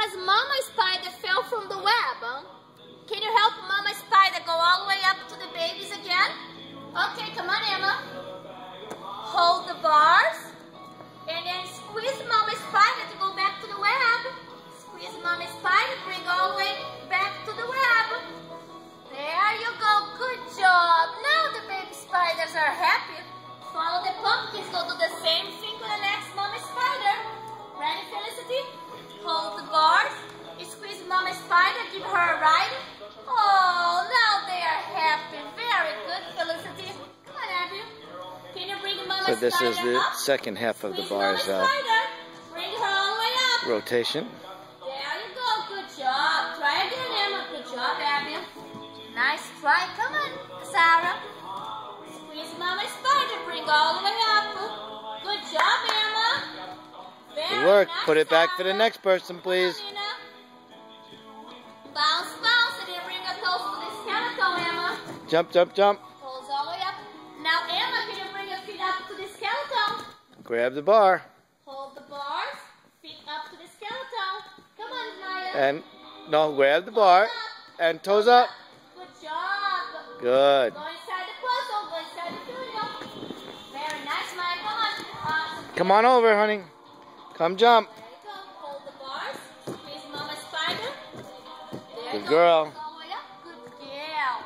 because Mama Spider fell from the web. Can you help Mama Spider go all the way up to the babies again? Okay, come on, Emma. Hold the bars. And then squeeze Mama Spider to go back to the web. Squeeze Mama Spider, bring all the way back to the web. There you go. Good job. Now the baby spiders are happy. Follow the pumpkins. Go do the same thing to the next Mama Spider. Ready, Felicity? Hold the bars. Squeeze Mama Spider. Give her a ride. Oh, now they are happy. Very good, Felicity. Come on, Abby. Can you bring Mama Spider up? So this is the second half of the bars Bring her all the way up. rotation. There you go. Good job. Try again, Emma. Good job, Abby. Nice try. Come on, Sarah. Squeeze Mama Spider. Bring all the way up. Good job, Emma. Good work. Nice, Put it back for the Sarah. next person, please. Come on, Nina. Bounce, bounce, and then bring your toes to the skeleton, Emma. Jump, jump, jump. Toes all the way up. Now, Emma, can you bring your feet up to the skeleton? Grab the bar. Hold the bars. Feet up to the skeleton. Come on, Maya. And no, grab the bar. And toes up. Good job. Good. Go inside the puzzle. Go inside the studio. Very nice, Maya. Come on. Come on over, honey. Come jump. There you go. Hold the bars. Squeeze Mama Spider. There Good you girl. Go. All the way up. Good girl.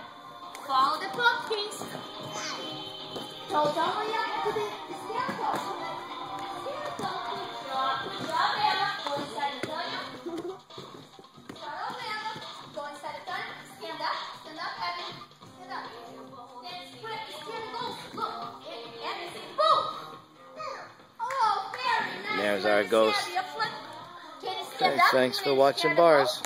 Follow the pumpkins. Toes all the way up to the skeleton. Skeleton. Good job. Good job, Emma. Go inside the tunnel. Start over, Emma. Go inside the tunnel. Stand up. Stand up, Abby. Stand up. Then spread. Stand and go. Look. Abby, say boom. Oh, very nice. There's Let our me see, ghost. Abby, your foot. Can you stand Okay, up? thanks for Maybe watching stand and go. bars.